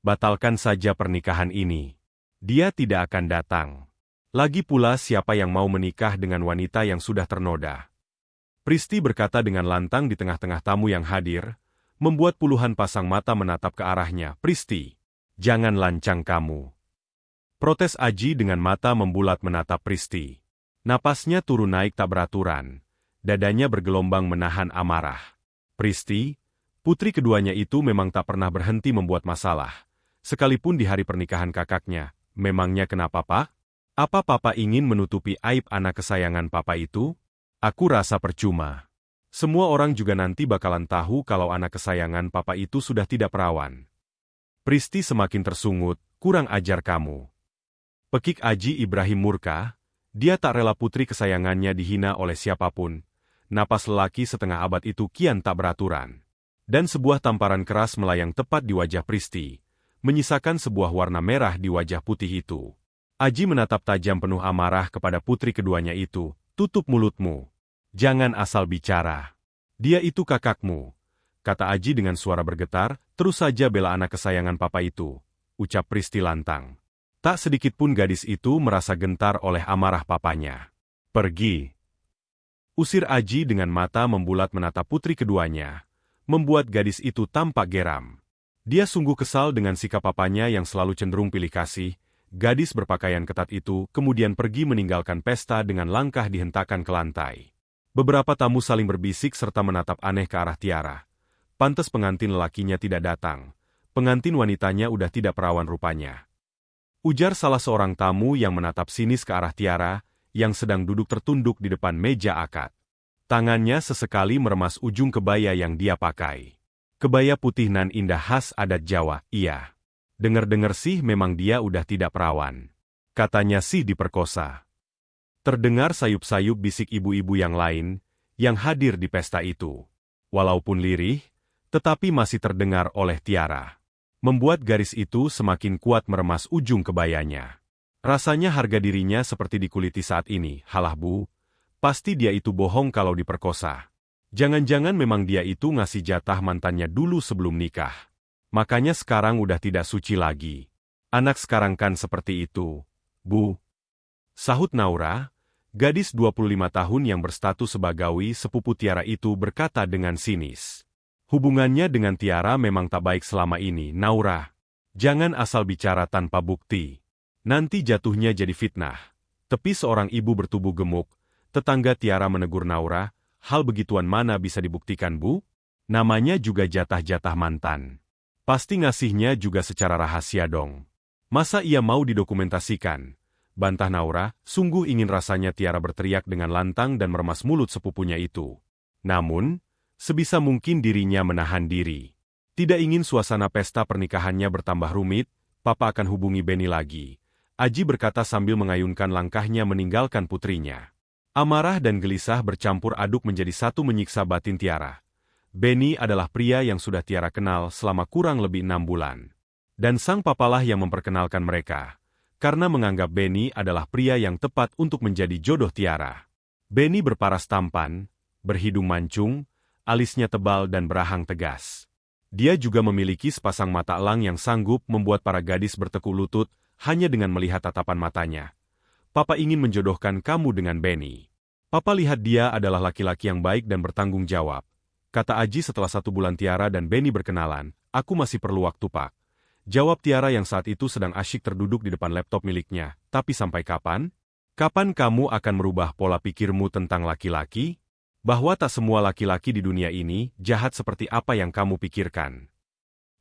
batalkan saja pernikahan ini. Dia tidak akan datang. Lagi pula siapa yang mau menikah dengan wanita yang sudah ternoda? Pristi berkata dengan lantang di tengah-tengah tamu yang hadir, membuat puluhan pasang mata menatap ke arahnya. Pristi, jangan lancang kamu. Protes Aji dengan mata membulat menatap Pristi. Napasnya turun naik tak beraturan. Dadanya bergelombang menahan amarah. Pristi, putri keduanya itu memang tak pernah berhenti membuat masalah. Sekalipun di hari pernikahan kakaknya, memangnya kenapa, Pak? Apa Papa ingin menutupi aib anak kesayangan Papa itu? Aku rasa percuma. Semua orang juga nanti bakalan tahu kalau anak kesayangan Papa itu sudah tidak perawan. Pristi semakin tersungut, kurang ajar kamu. Pekik Aji Ibrahim murka, dia tak rela putri kesayangannya dihina oleh siapapun. Napas lelaki setengah abad itu kian tak beraturan. Dan sebuah tamparan keras melayang tepat di wajah Pristi, menyisakan sebuah warna merah di wajah putih itu. Aji menatap tajam penuh amarah kepada putri keduanya itu. Tutup mulutmu. Jangan asal bicara. Dia itu kakakmu, kata Aji dengan suara bergetar. Terus saja bela anak kesayangan Papa itu, ucap Pristi lantang. Tak sedikit pun gadis itu merasa gentar oleh amarah papanya. Pergi. Usir Aji dengan mata membulat menatap putri keduanya, membuat gadis itu tampak geram. Dia sungguh kesal dengan sikap papanya yang selalu cenderung pilih kasih. Gadis berpakaian ketat itu kemudian pergi meninggalkan pesta dengan langkah dihentakkan ke lantai. Beberapa tamu saling berbisik serta menatap aneh ke arah Tiara. Pantes pengantin lelakinya tidak datang. Pengantin wanitanya udah tidak perawan rupanya. Ujar salah seorang tamu yang menatap sinis ke arah Tiara, yang sedang duduk tertunduk di depan meja akad. Tangannya sesekali meremas ujung kebaya yang dia pakai. Kebaya putih nan indah khas adat Jawa, iya. Dengar-dengar sih memang dia udah tidak perawan. Katanya sih diperkosa. Terdengar sayup-sayup bisik ibu-ibu yang lain, yang hadir di pesta itu. Walaupun lirih, tetapi masih terdengar oleh Tiara. Membuat garis itu semakin kuat meremas ujung kebayanya. Rasanya harga dirinya seperti dikuliti saat ini. Halah bu, pasti dia itu bohong kalau diperkosa. Jangan-jangan memang dia itu ngasih jatah mantannya dulu sebelum nikah. Makanya sekarang udah tidak suci lagi. Anak sekarang kan seperti itu, bu. Sahut Naura, gadis 25 tahun yang berstatus sebagai sepupu Tiara itu berkata dengan sinis. Hubungannya dengan Tiara memang tak baik selama ini, Naura. Jangan asal bicara tanpa bukti. Nanti jatuhnya jadi fitnah. Tepi seorang ibu bertubuh gemuk, tetangga Tiara menegur Naura, hal begituan mana bisa dibuktikan bu? Namanya juga jatah-jatah mantan. Pasti ngasihnya juga secara rahasia dong. Masa ia mau didokumentasikan? Bantah Naura, sungguh ingin rasanya Tiara berteriak dengan lantang dan meremas mulut sepupunya itu. Namun, sebisa mungkin dirinya menahan diri. Tidak ingin suasana pesta pernikahannya bertambah rumit, Papa akan hubungi Benny lagi. Aji berkata sambil mengayunkan langkahnya meninggalkan putrinya. Amarah dan gelisah bercampur aduk menjadi satu menyiksa batin Tiara. Benny adalah pria yang sudah Tiara kenal selama kurang lebih 6 bulan. Dan sang papalah yang memperkenalkan mereka. Karena menganggap Benny adalah pria yang tepat untuk menjadi jodoh Tiara. Benny berparas tampan, berhidung mancung, alisnya tebal dan berahang tegas. Dia juga memiliki sepasang mata elang yang sanggup membuat para gadis bertekuk lutut hanya dengan melihat tatapan matanya. Papa ingin menjodohkan kamu dengan Benny. Papa lihat dia adalah laki-laki yang baik dan bertanggung jawab. Kata Aji setelah 1 bulan Tiara dan Benny berkenalan, aku masih perlu waktu Pak. Jawab Tiara yang saat itu sedang asyik terduduk di depan laptop miliknya. Tapi sampai kapan? Kapan kamu akan merubah pola pikirmu tentang laki-laki? Bahwa tak semua laki-laki di dunia ini jahat seperti apa yang kamu pikirkan.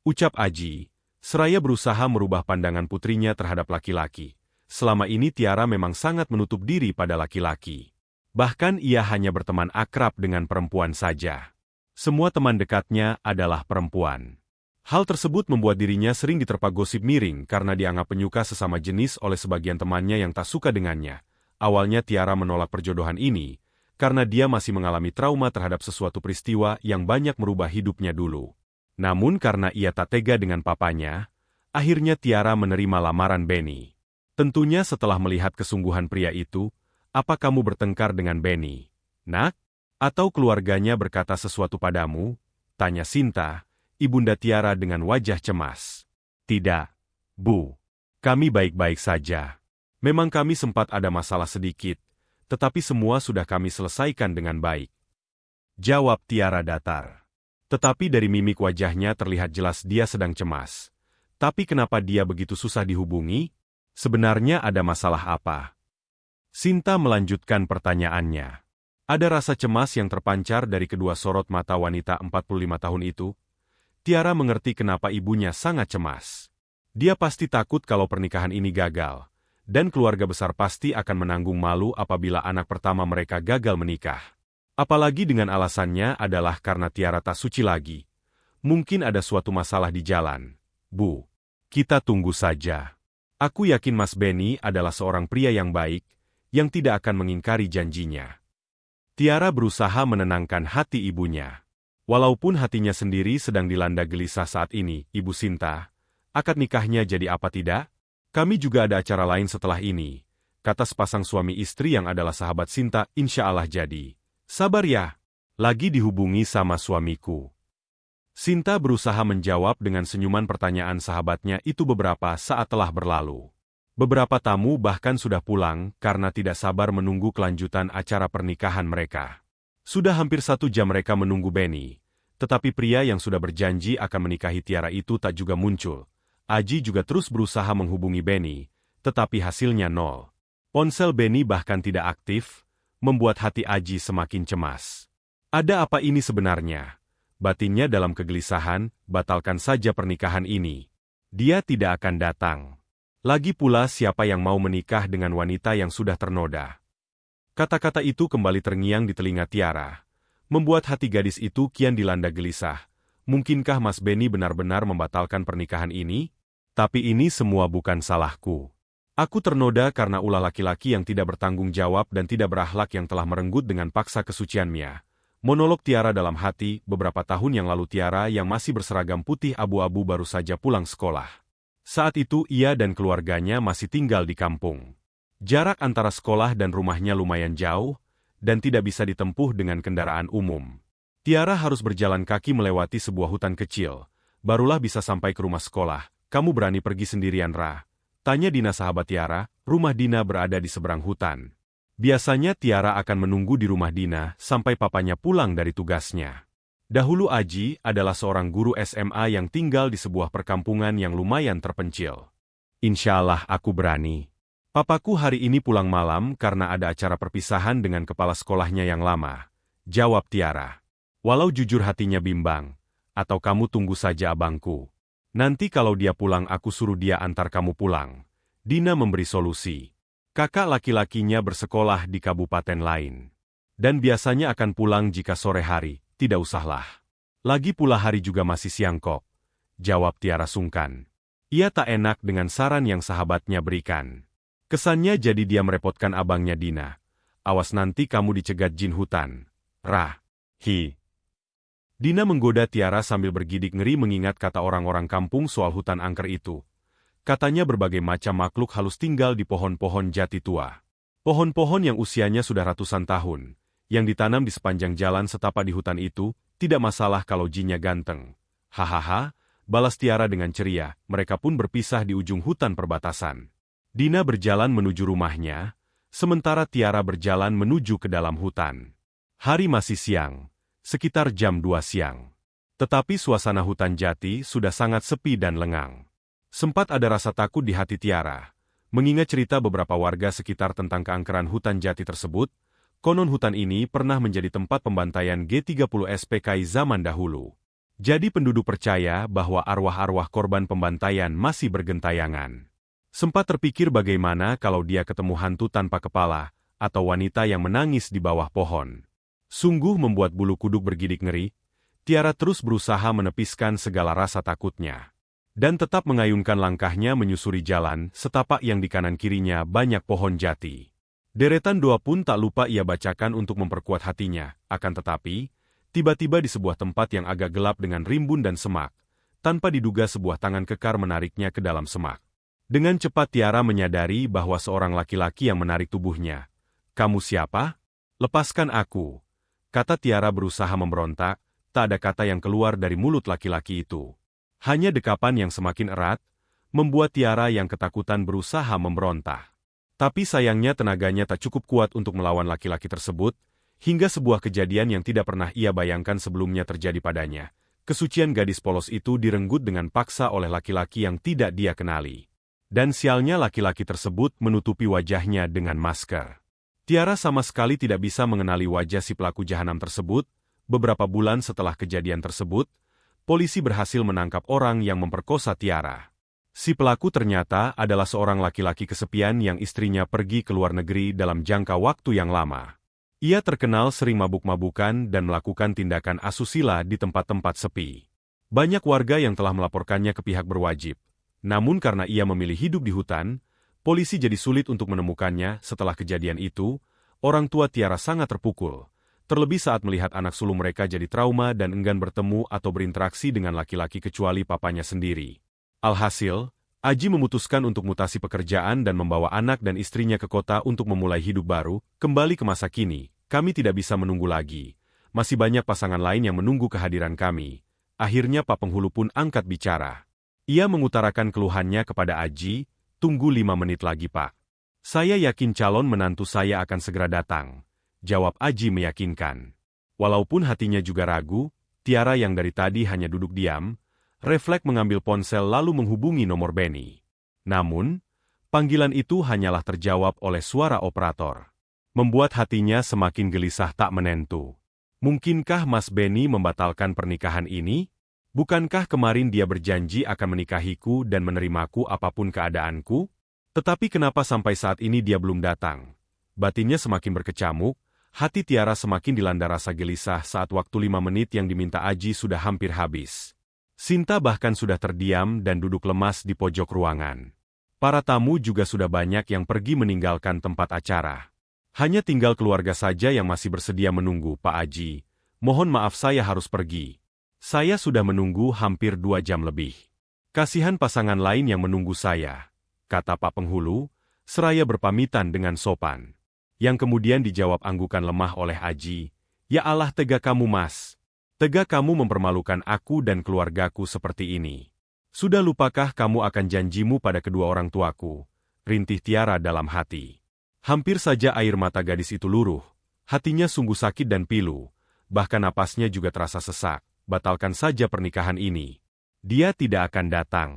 Ucap Aji, seraya berusaha merubah pandangan putrinya terhadap laki-laki. Selama ini Tiara memang sangat menutup diri pada laki-laki. Bahkan ia hanya berteman akrab dengan perempuan saja. Semua teman dekatnya adalah perempuan. Hal tersebut membuat dirinya sering diterpa gosip miring karena dianggap penyuka sesama jenis oleh sebagian temannya yang tak suka dengannya. Awalnya Tiara menolak perjodohan ini, karena dia masih mengalami trauma terhadap sesuatu peristiwa yang banyak merubah hidupnya dulu. Namun karena ia tak tega dengan papanya, akhirnya Tiara menerima lamaran Benny. Tentunya setelah melihat kesungguhan pria itu, apa kamu bertengkar dengan Benny, nak? Atau keluarganya berkata sesuatu padamu? Tanya Sinta, ibunda Tiara dengan wajah cemas. Tidak, Bu. Kami baik-baik saja. Memang kami sempat ada masalah sedikit, tetapi semua sudah kami selesaikan dengan baik. Jawab Tiara datar. Tetapi dari mimik wajahnya terlihat jelas dia sedang cemas. Tapi kenapa dia begitu susah dihubungi? Sebenarnya ada masalah apa? Sinta melanjutkan pertanyaannya. Ada rasa cemas yang terpancar dari kedua sorot mata wanita 45 tahun itu. Tiara mengerti kenapa ibunya sangat cemas. Dia pasti takut kalau pernikahan ini gagal, dan keluarga besar pasti akan menanggung malu apabila anak pertama mereka gagal menikah. Apalagi dengan alasannya adalah karena Tiara tak suci lagi. Mungkin ada suatu masalah di jalan. Bu, kita tunggu saja. Aku yakin Mas Benny adalah seorang pria yang baik, yang tidak akan mengingkari janjinya. Tiara berusaha menenangkan hati ibunya. Walaupun hatinya sendiri sedang dilanda gelisah saat ini, Ibu Sinta, akad nikahnya jadi apa tidak? Kami juga ada acara lain setelah ini, kata sepasang suami istri yang adalah sahabat Sinta, insya Allah jadi. Sabar ya, lagi dihubungi sama suamiku. Sinta berusaha menjawab dengan senyuman pertanyaan sahabatnya itu beberapa saat telah berlalu. Beberapa tamu bahkan sudah pulang karena tidak sabar menunggu kelanjutan acara pernikahan mereka. Sudah hampir 1 jam mereka menunggu Benny, tetapi pria yang sudah berjanji akan menikahi Tiara itu tak juga muncul. Aji juga terus berusaha menghubungi Benny, tetapi hasilnya nol. Ponsel Benny bahkan tidak aktif, membuat hati Aji semakin cemas. Ada apa ini sebenarnya? Batinnya dalam kegelisahan, batalkan saja pernikahan ini. Dia tidak akan datang. Lagi pula siapa yang mau menikah dengan wanita yang sudah ternoda? Kata-kata itu kembali terngiang di telinga Tiara, membuat hati gadis itu kian dilanda gelisah. Mungkinkah Mas Benny benar-benar membatalkan pernikahan ini? Tapi ini semua bukan salahku. Aku ternoda karena ulah laki-laki yang tidak bertanggung jawab dan tidak berakhlak yang telah merenggut dengan paksa kesuciannya. Monolog Tiara dalam hati, beberapa tahun yang lalu Tiara yang masih berseragam putih abu-abu baru saja pulang sekolah. Saat itu ia dan keluarganya masih tinggal di kampung. Jarak antara sekolah dan rumahnya lumayan jauh, dan tidak bisa ditempuh dengan kendaraan umum. Tiara harus berjalan kaki melewati sebuah hutan kecil, barulah bisa sampai ke rumah sekolah. Kamu berani pergi sendirian, Ra? Tanya Dina sahabat Tiara, rumah Dina berada di seberang hutan. Biasanya Tiara akan menunggu di rumah Dina sampai papanya pulang dari tugasnya. Dahulu Aji adalah seorang guru SMA yang tinggal di sebuah perkampungan yang lumayan terpencil. Insya Allah aku berani. Papaku hari ini pulang malam karena ada acara perpisahan dengan kepala sekolahnya yang lama. Jawab Tiara. Walau jujur hatinya bimbang, atau kamu tunggu saja abangku. Nanti kalau dia pulang aku suruh dia antar kamu pulang. Dina memberi solusi. Kakak laki-lakinya bersekolah di kabupaten lain. Dan biasanya akan pulang jika sore hari, tidak usahlah. Lagi pula hari juga masih siang kok. Jawab Tiara sungkan. Ia tak enak dengan saran yang sahabatnya berikan. Kesannya jadi dia merepotkan abangnya Dina. Awas nanti kamu dicegat jin hutan. Ra. Hi. Dina menggoda Tiara sambil bergidik ngeri mengingat kata orang-orang kampung soal hutan angker itu. Katanya berbagai macam makhluk halus tinggal di pohon-pohon jati tua. Pohon-pohon yang usianya sudah ratusan tahun, yang ditanam di sepanjang jalan setapak di hutan itu, tidak masalah kalau jinnya ganteng. Hahaha, balas Tiara dengan ceria, mereka pun berpisah di ujung hutan perbatasan. Dina berjalan menuju rumahnya, sementara Tiara berjalan menuju ke dalam hutan. Hari masih siang. Sekitar jam 2 siang. Tetapi suasana hutan jati sudah sangat sepi dan lengang. Sempat ada rasa takut di hati Tiara, mengingat cerita beberapa warga sekitar tentang keangkeran hutan jati tersebut. Konon hutan ini pernah menjadi tempat pembantaian G30 SPKI zaman dahulu. Jadi penduduk percaya bahwa arwah-arwah korban pembantaian masih bergentayangan. Sempat terpikir bagaimana kalau dia ketemu hantu tanpa kepala, atau wanita yang menangis di bawah pohon. Sungguh membuat bulu kuduk bergidik ngeri. Tiara terus berusaha menepiskan segala rasa takutnya. Dan tetap mengayunkan langkahnya menyusuri jalan, setapak yang di kanan kirinya banyak pohon jati. Deretan doa pun tak lupa ia bacakan untuk memperkuat hatinya, akan tetapi, tiba-tiba di sebuah tempat yang agak gelap dengan rimbun dan semak, tanpa diduga sebuah tangan kekar menariknya ke dalam semak. Dengan cepat Tiara menyadari bahwa seorang laki-laki yang menarik tubuhnya. Kamu siapa? Lepaskan aku. Kata Tiara berusaha memberontak, tak ada kata yang keluar dari mulut laki-laki itu. Hanya dekapan yang semakin erat, membuat Tiara yang ketakutan berusaha memberontak. Tapi sayangnya tenaganya tak cukup kuat untuk melawan laki-laki tersebut, hingga sebuah kejadian yang tidak pernah ia bayangkan sebelumnya terjadi padanya. Kesucian gadis polos itu direnggut dengan paksa oleh laki-laki yang tidak dia kenali. Dan sialnya laki-laki tersebut menutupi wajahnya dengan masker. Tiara sama sekali tidak bisa mengenali wajah si pelaku jahanam tersebut. Beberapa bulan setelah kejadian tersebut, polisi berhasil menangkap orang yang memperkosa Tiara. Si pelaku ternyata adalah seorang laki-laki kesepian yang istrinya pergi ke luar negeri dalam jangka waktu yang lama. Ia terkenal sering mabuk-mabukan dan melakukan tindakan asusila di tempat-tempat sepi. Banyak warga yang telah melaporkannya ke pihak berwajib. Namun karena ia memilih hidup di hutan, polisi jadi sulit untuk menemukannya. Setelah kejadian itu, orang tua Tiara sangat terpukul. Terlebih saat melihat anak sulung mereka jadi trauma dan enggan bertemu atau berinteraksi dengan laki-laki kecuali papanya sendiri. Alhasil, Aji memutuskan untuk mutasi pekerjaan dan membawa anak dan istrinya ke kota untuk memulai hidup baru. Kembali ke masa kini, kami tidak bisa menunggu lagi. Masih banyak pasangan lain yang menunggu kehadiran kami. Akhirnya Pak Penghulu pun angkat bicara. Ia mengutarakan keluhannya kepada Aji, "Tunggu 5 menit lagi, Pak. Saya yakin calon menantu saya akan segera datang," jawab Aji meyakinkan. Walaupun hatinya juga ragu, Tiara yang dari tadi hanya duduk diam, refleks mengambil ponsel lalu menghubungi nomor Benny. Namun, panggilan itu hanyalah terjawab oleh suara operator. Membuat hatinya semakin gelisah tak menentu. Mungkinkah Mas Benny membatalkan pernikahan ini? Bukankah kemarin dia berjanji akan menikahiku dan menerimaku apapun keadaanku? Tetapi kenapa sampai saat ini dia belum datang? Batinnya semakin berkecamuk, hati Tiara semakin dilanda rasa gelisah saat waktu 5 menit yang diminta Aji sudah hampir habis. Sinta bahkan sudah terdiam dan duduk lemas di pojok ruangan. Para tamu juga sudah banyak yang pergi meninggalkan tempat acara. Hanya tinggal keluarga saja yang masih bersedia menunggu. "Pak Aji, mohon maaf saya harus pergi. Saya sudah menunggu hampir 2 jam lebih. Kasihan pasangan lain yang menunggu saya," kata Pak Penghulu, seraya berpamitan dengan sopan. Yang kemudian dijawab anggukan lemah oleh Aji, "Ya Allah, tega kamu Mas. Tega kamu mempermalukan aku dan keluargaku seperti ini. Sudah lupakah kamu akan janjimu pada kedua orang tuaku?" rintih Tiara dalam hati. Hampir saja air mata gadis itu luruh, hatinya sungguh sakit dan pilu, bahkan napasnya juga terasa sesak. Batalkan saja pernikahan ini. Dia tidak akan datang.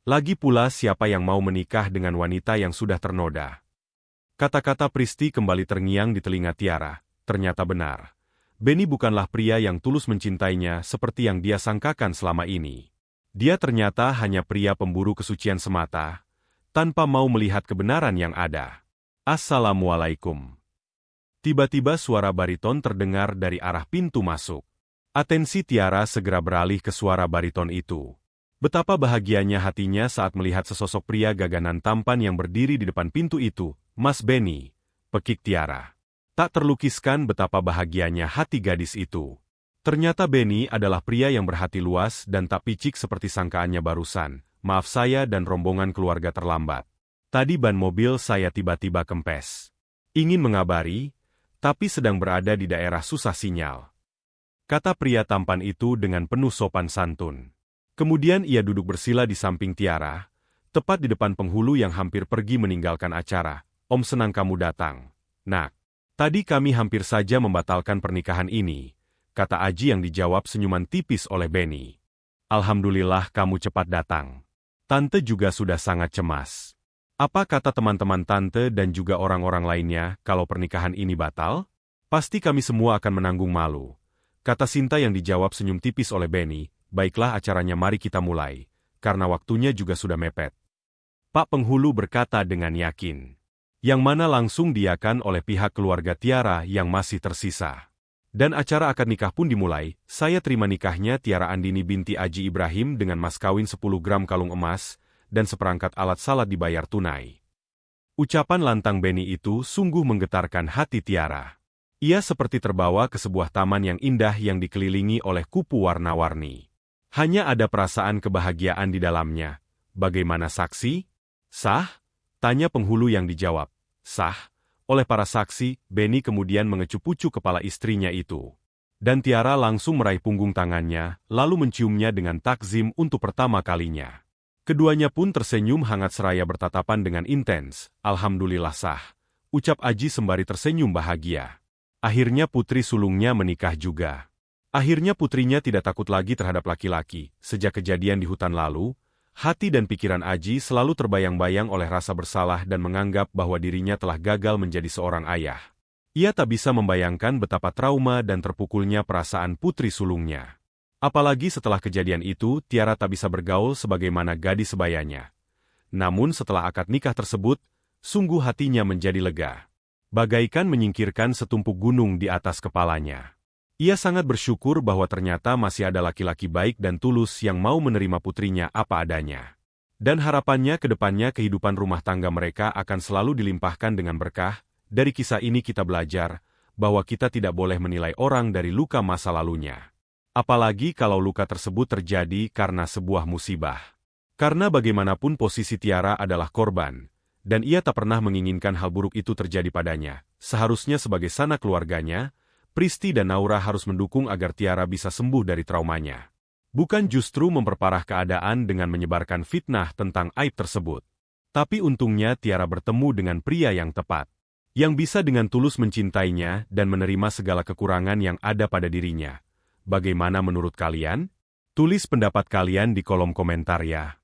Lagi pula siapa yang mau menikah dengan wanita yang sudah ternoda? Kata-kata Pristi kembali terngiang di telinga Tiara. Ternyata benar. Benny bukanlah pria yang tulus mencintainya seperti yang dia sangkakan selama ini. Dia ternyata hanya pria pemburu kesucian semata, tanpa mau melihat kebenaran yang ada. "Assalamualaikum." Tiba-tiba suara bariton terdengar dari arah pintu masuk. Atensi Tiara segera beralih ke suara bariton itu. Betapa bahagianya hatinya saat melihat sesosok pria gaganan tampan yang berdiri di depan pintu itu. "Mas Benny," pekik Tiara. Tak terlukiskan betapa bahagianya hati gadis itu. Ternyata Benny adalah pria yang berhati luas dan tak picik seperti sangkaannya barusan. "Maaf saya dan rombongan keluarga terlambat. Tadi ban mobil saya tiba-tiba kempes. Ingin mengabari, tapi sedang berada di daerah susah sinyal," kata pria tampan itu dengan penuh sopan santun. Kemudian ia duduk bersila di samping Tiara, tepat di depan penghulu yang hampir pergi meninggalkan acara. "Om, senang kamu datang, Nak. Tadi kami hampir saja membatalkan pernikahan ini," kata Aji yang dijawab senyuman tipis oleh Benny. "Alhamdulillah kamu cepat datang. Tante juga sudah sangat cemas. Apa kata teman-teman Tante dan juga orang-orang lainnya kalau pernikahan ini batal? Pasti kami semua akan menanggung malu," kata Sinta yang dijawab senyum tipis oleh Benny. "Baiklah acaranya, mari kita mulai, karena waktunya juga sudah mepet," Pak Penghulu berkata dengan yakin. Yang mana langsung diakan oleh pihak keluarga Tiara yang masih tersisa. Dan acara akad nikah pun dimulai. "Saya terima nikahnya Tiara Andini binti Aji Ibrahim dengan mas kawin 10 gram kalung emas, dan seperangkat alat salat dibayar tunai." Ucapan lantang Benny itu sungguh menggetarkan hati Tiara. Ia seperti terbawa ke sebuah taman yang indah yang dikelilingi oleh kupu warna-warni. Hanya ada perasaan kebahagiaan di dalamnya. "Bagaimana saksi? Sah?" tanya penghulu yang dijawab. "Sah." Oleh para saksi, Benny kemudian mengecup-ucup kepala istrinya itu. Dan Tiara langsung meraih punggung tangannya, lalu menciumnya dengan takzim untuk pertama kalinya. Keduanya pun tersenyum hangat seraya bertatapan dengan intens. Alhamdulillah sah, ucap Aji sembari tersenyum bahagia. Akhirnya putri sulungnya menikah juga. Akhirnya putrinya tidak takut lagi terhadap laki-laki. Sejak kejadian di hutan lalu, hati dan pikiran Aji selalu terbayang-bayang oleh rasa bersalah dan menganggap bahwa dirinya telah gagal menjadi seorang ayah. Ia tak bisa membayangkan betapa trauma dan terpukulnya perasaan putri sulungnya. Apalagi setelah kejadian itu, Tiara tak bisa bergaul sebagaimana gadis sebayanya. Namun setelah akad nikah tersebut, sungguh hatinya menjadi lega. Bagaikan menyingkirkan setumpuk gunung di atas kepalanya. Ia sangat bersyukur bahwa ternyata masih ada laki-laki baik dan tulus yang mau menerima putrinya apa adanya. Dan harapannya ke depannya kehidupan rumah tangga mereka akan selalu dilimpahkan dengan berkah. Dari kisah ini kita belajar bahwa kita tidak boleh menilai orang dari luka masa lalunya. Apalagi kalau luka tersebut terjadi karena sebuah musibah. Karena bagaimanapun posisi Tiara adalah korban, dan ia tak pernah menginginkan hal buruk itu terjadi padanya. Seharusnya sebagai sanak keluarganya, Pristi dan Naura harus mendukung agar Tiara bisa sembuh dari traumanya. Bukan justru memperparah keadaan dengan menyebarkan fitnah tentang aib tersebut. Tapi untungnya Tiara bertemu dengan pria yang tepat, yang bisa dengan tulus mencintainya dan menerima segala kekurangan yang ada pada dirinya. Bagaimana menurut kalian? Tulis pendapat kalian di kolom komentar ya.